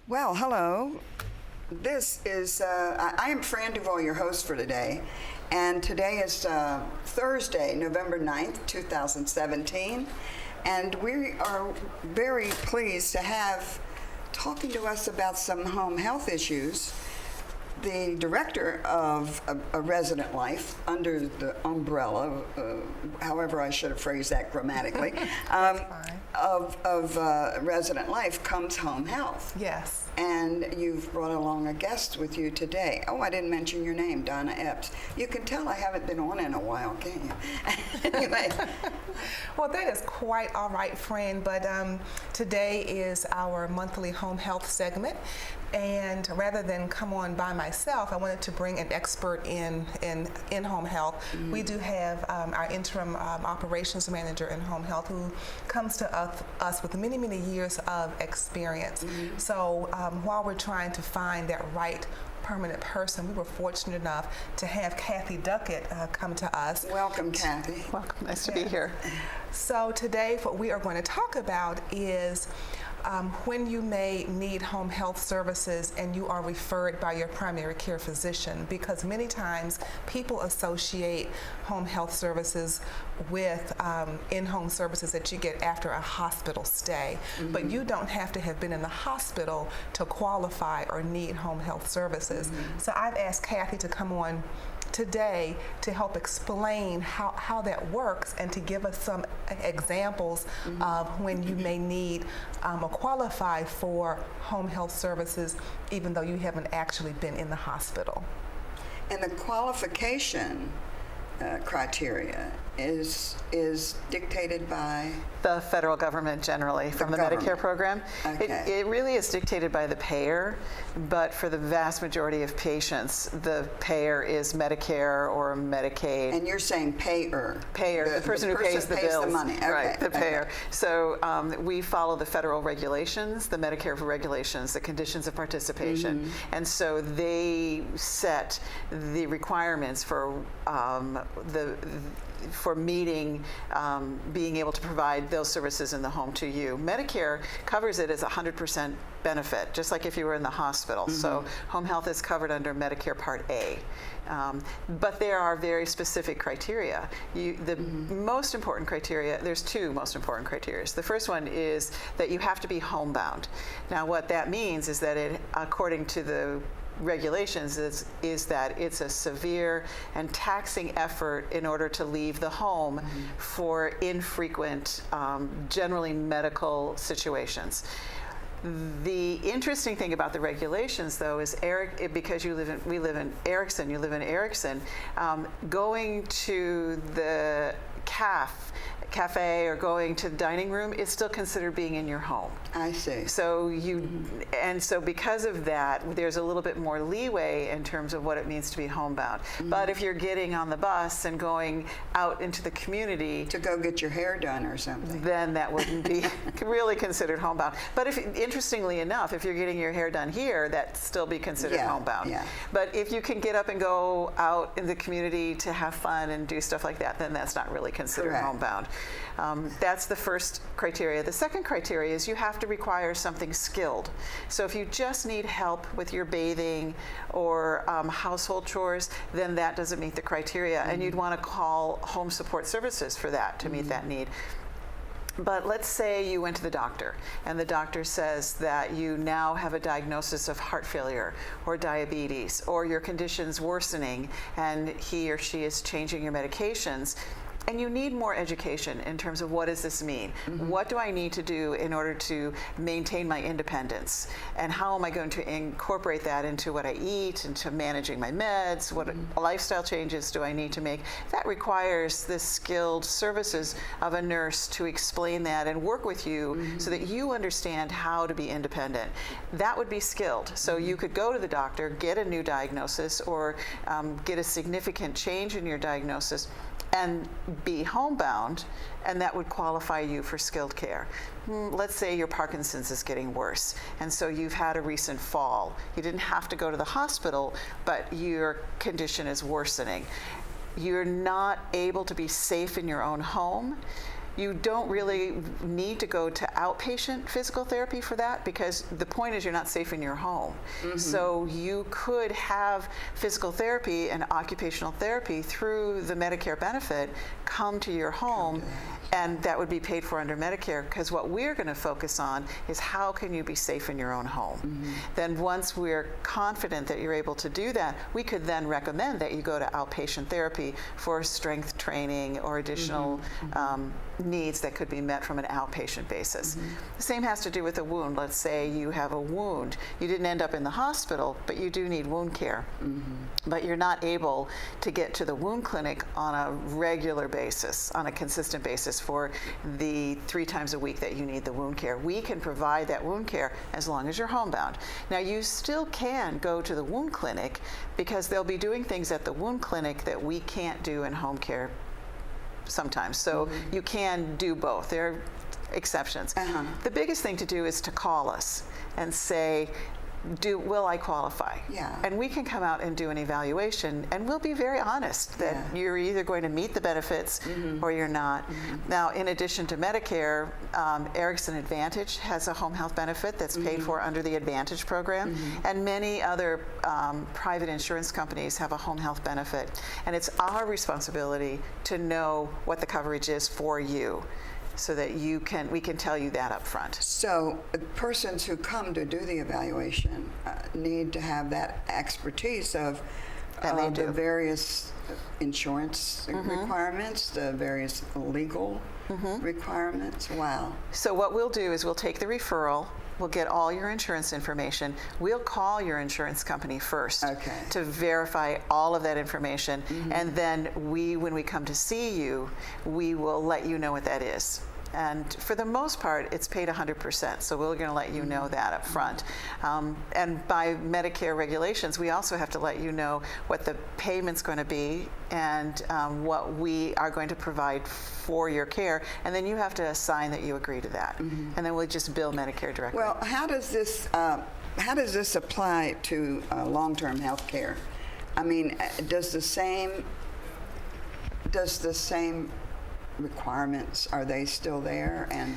Well, hello. This is, I am Fran Duval, your host for today. And today is Thursday, November 9th, 2017. And we are very pleased to have talking to us about some home health issues the director of a resident life under the umbrella, however I should have phrased that grammatically, of resident life comes home health. Yes. And you've brought along a guest with you today. Oh, I didn't mention your name, Donna Epps. You can tell I haven't been on in a while, can't you? Anyway. Well, that is quite all right, Fran, but today is our monthly home health segment. And rather than come on by myself, I wanted to bring an expert in home health. Mm-hmm. We do have our interim operations manager in home health who comes to us with many, many years of experience. Mm-hmm. So while we're trying to find that right permanent person, we were fortunate enough to have Kathy Duckett come to us. Welcome, Kathy. Welcome. Nice to be here. So today what we are going to talk about is when you may need home health services and you are referred by your primary care physician, because many times people associate home health services with in-home services that you get after a hospital stay. Mm-hmm. But you don't have to have been in the hospital to qualify or need home health services. Mm-hmm. So I've asked Kathy to come on today to help explain how that works and to give us some examples mm-hmm. of when you may need or qualify for home health services even though you haven't actually been in the hospital. And the qualification criteria is dictated by? The federal government generally, from the Medicare program. Okay. It really is dictated by the payer, but for the vast majority of patients, the payer is Medicare or Medicaid. And you're saying payer? Payer, the person who pays the bills. The money. Okay. Right, the payer. Okay. So we follow the federal regulations, the Medicare regulations, the conditions of participation, mm-hmm. and so they set the requirements for meeting, being able to provide those services in the home to you. Medicare covers it as 100% benefit, just like if you were in the hospital. Mm-hmm. So home health is covered under Medicare Part A. But there are very specific criteria. The mm-hmm. most important criteria, there's two most important criteria. The first one is that you have to be homebound. Now what that means is that it, according to the regulations, is that it's a severe and taxing effort in order to leave the home mm-hmm. for infrequent, generally medical situations. The interesting thing about the regulations, though, is because we live in Erickson, going to the cafe or going to the dining room is still considered being in your home. I see. So and so because of that, there's a little bit more leeway in terms of what it means to be homebound. Mm-hmm. But if you're getting on the bus and going out into the community to go get your hair done or something, then that wouldn't be really considered homebound. But interestingly enough, if you're getting your hair done here, that'd still be considered homebound. Yeah. But if you can get up and go out in the community to have fun and do stuff like that, then that's not really considered Correct. homebound. That's the first criteria. The second criteria is you have to require something skilled. So if you just need help with your bathing or household chores, then that doesn't meet the criteria. Mm-hmm. And you'd want to call home support services for that to mm-hmm. meet that need. But let's say you went to the doctor and the doctor says that you now have a diagnosis of heart failure or diabetes, or your condition's worsening and he or she is changing your medications. And you need more education in terms of what does this mean? Mm-hmm. What do I need to do in order to maintain my independence? And how am I going to incorporate that into what I eat, into managing my meds? What mm-hmm. lifestyle changes do I need to make? That requires the skilled services of a nurse to explain that and work with you mm-hmm. so that you understand how to be independent. That would be skilled. So mm-hmm. you could go to the doctor, get a new diagnosis, or get a significant change in your diagnosis, and be homebound, and that would qualify you for skilled care. Let's say your Parkinson's is getting worse, and so you've had a recent fall. You didn't have to go to the hospital, but your condition is worsening. You're not able to be safe in your own home. You don't really need to go to outpatient physical therapy for that, because the point is you're not safe in your home. So you could have physical therapy and occupational therapy through the Medicare benefit come to your home, and that would be paid for under Medicare, because what we're going to focus on is how can you be safe in your own home. Then once we're confident that you're able to do that, we could then recommend that you go to outpatient therapy for strength training or additional needs that could be met from an outpatient basis. The same has to do with a wound. Let's say you have a wound. You didn't end up in the hospital, but you do need wound care. But you're not able to get to the wound clinic on a regular basis, on a consistent basis for the 3 times a week that you need the wound care. We can provide that wound care as long as you're homebound. Now, you still can go to the wound clinic, because they'll be doing things at the wound clinic that we can't do in home care sometimes. So you can do both. There are exceptions. The biggest thing to do is to call us and say, will I qualify? And we can come out and do an evaluation, and we'll be very honest that you're either going to meet the benefits or you're not. Now, in addition to Medicare, Erickson Advantage has a home health benefit that's paid for under the Advantage program, and many other private insurance companies have a home health benefit. And it's our responsibility to know what the coverage is for you, so that we can tell you that up front. So persons who come to do the evaluation need to have that expertise of the various insurance requirements, the various legal requirements. Wow. So what we'll do is we'll take the referral, we'll get all your insurance information. We'll call your insurance company first to verify all of that information. And then when we come to see you, we will let you know what that is. And for the most part, it's paid 100%. So we're going to let you know that up front. And by Medicare regulations, we also have to let you know what the payment's going to be and what we are going to provide for your care. And then you have to assign that you agree to that. And then we'll just bill Medicare directly. Well, how does this apply to long-term health care? I mean, does the same requirements, are they still there? And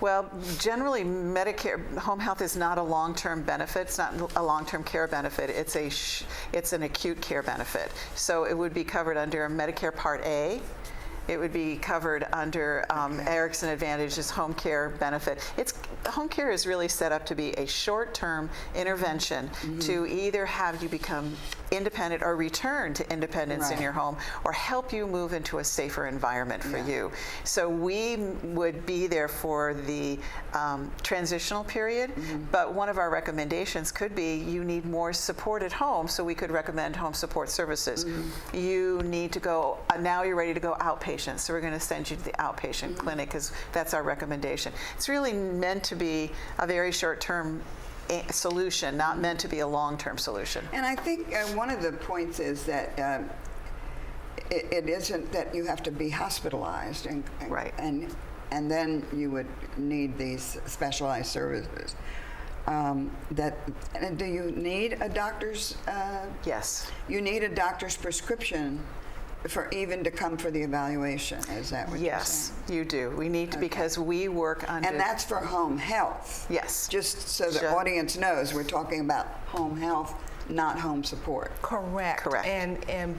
well, generally, Medicare home health is not a long-term benefit. It's not a long-term care benefit. It's an acute care benefit. So it would be covered under Medicare Part A. It would be covered under Erickson Advantage's home care benefit. Home care is really set up to be a short-term intervention to either have you become independent or return to independence in your home, or help you move into a safer environment for you. So we would be there for the transitional period, but one of our recommendations could be you need more support at home, so we could recommend home support services. You need to go, now you're ready to go outpatient, so we're going to send you to the outpatient clinic, because that's our recommendation. It's really meant to be a very short-term solution, not meant to be a long-term solution. And I think one of the points is that it isn't that you have to be hospitalized, and then you would need these specialized services. Do you need a doctor's? Yes. You need a doctor's prescription for even to come for the evaluation. Is that what you're saying? Yes, you do. We need to, because we work under... And that's for home health. Yes. Just so the audience knows, we're talking about home health, not home support. Correct. And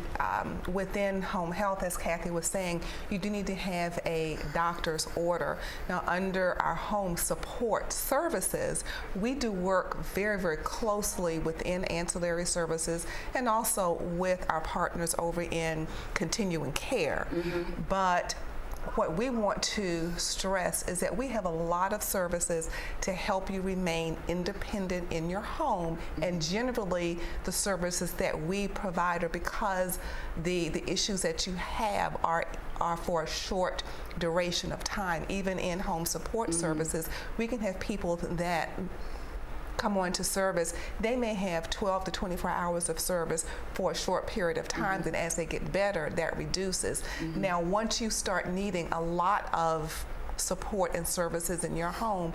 within home health, as Kathy was saying, you do need to have a doctor's order. Now, under our home support services, we do work very, very closely within ancillary services and also with our partners over in continuing care. But what we want to stress is that we have a lot of services to help you remain independent in your home, and generally the services that we provide are because the issues that you have are for a short duration of time. Even in home support services, we can have people that come on to service, they may have 12 to 24 hours of service for a short period of time, then as they get better, that reduces. Now, once you start needing a lot of support and services in your home,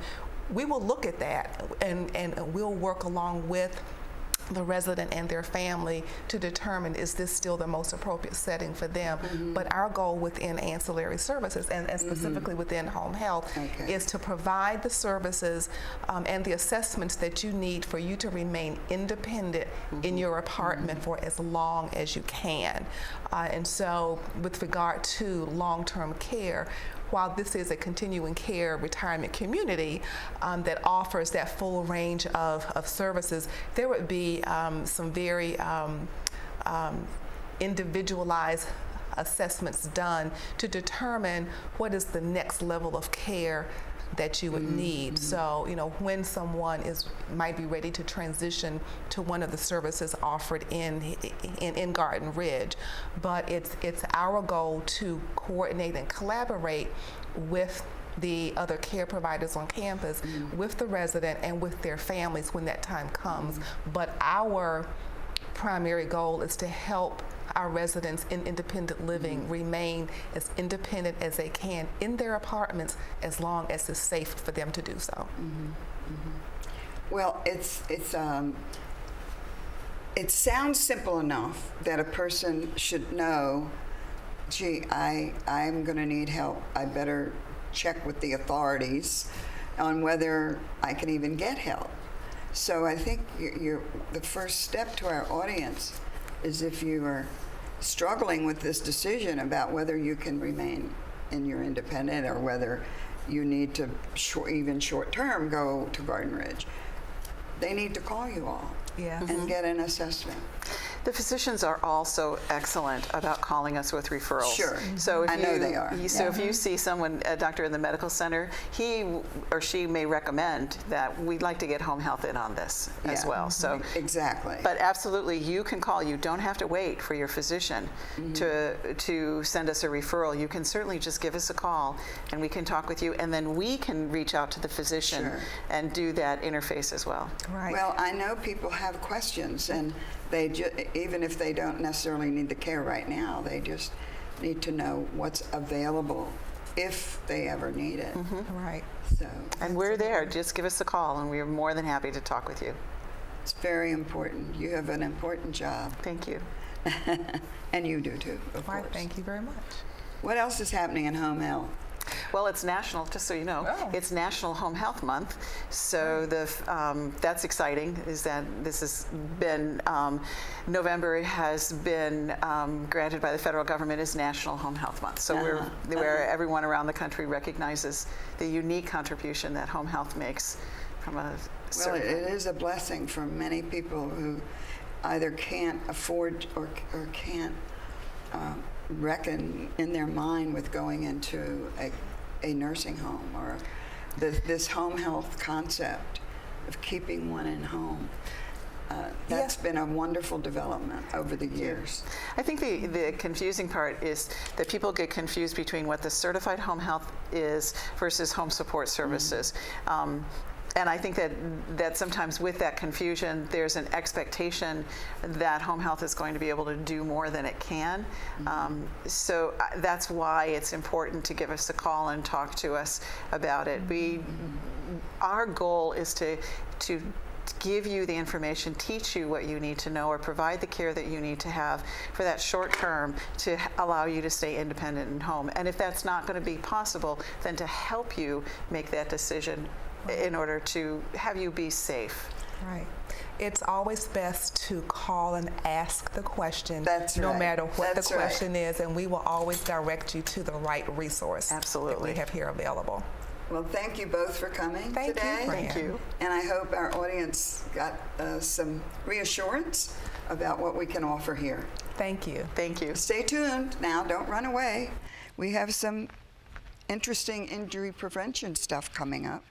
we will look at that and we'll work along with the resident and their family to determine, is this still the most appropriate setting for them. But our goal within ancillary services and specifically within home health is to provide the services and the assessments that you need for you to remain independent in your apartment for as long as you can. And so with regard to long-term care, while this is a continuing care retirement community that offers that full range of services, there would be some very individualized assessments done to determine what is the next level of care that you would need. So, you know, when someone might be ready to transition to one of the services offered in Garden Ridge, but it's our goal to coordinate and collaborate with the other care providers on campus, with the resident and with their families when that time comes. But our primary goal is to help our residents in independent living remain as independent as they can in their apartments as long as it's safe for them to do so. Well, it sounds simple enough that a person should know, gee, I'm going to need help. I better check with the authorities on whether I can even get help. So I think the first step to our audience is, if you are struggling with this decision about whether you can remain in your independent or whether you need to even short-term go to Garden Ridge, they need to call you all and get an assessment. The physicians are also excellent about calling us with referrals. Sure. So if I know they are. So if you see a doctor in the medical center, he or she may recommend that we'd like to get home health in on this as well. So exactly. But absolutely, you can call. You don't have to wait for your physician to send us a referral. You can certainly just give us a call, and we can talk with you, and then we can reach out to the physician and do that interface as well. Right. Well, I know people have questions, and they even if they don't necessarily need the care right now, they just need to know what's available if they ever need it. Right. So, And we're there. Just give us a call, and we're more than happy to talk with you. it's very important. You have an important job. Thank you. And you do too, of Right. course. Thank you very much. What else is happening in home health? Well, it's national, just so you know, it's National Home Health Month. So that's exciting, is that this has been, November has been granted by the federal government as National Home Health Month. So where everyone around the country recognizes the unique contribution that home health makes from a Well, certain... it is a blessing for many people who either can't afford or can't reckon in their mind with going into a nursing home, or this home health concept of keeping one in home. That's been a wonderful development over the years. I think the confusing part is that people get confused between what the certified home health is versus home support services. And I think that sometimes with that confusion, there's an expectation that home health is going to be able to do more than it can. So that's why it's important to give us a call and talk to us about it. Our goal is to give you the information, teach you what you need to know, or provide the care that you need to have for that short term to allow you to stay independent and home. And if that's not going to be possible, then to help you make that decision in order to have you be safe. Right. It's always best to call and ask the question, no right. matter what That's the question is, and we will always direct you to the right resource Absolutely. that we have here available. Well, thank you both for coming Thank today. you, Fran. Thank you. And I hope our audience got some reassurance about what we can offer here. Thank you. Thank you. Stay tuned now, don't run away. We have some interesting injury prevention stuff coming up.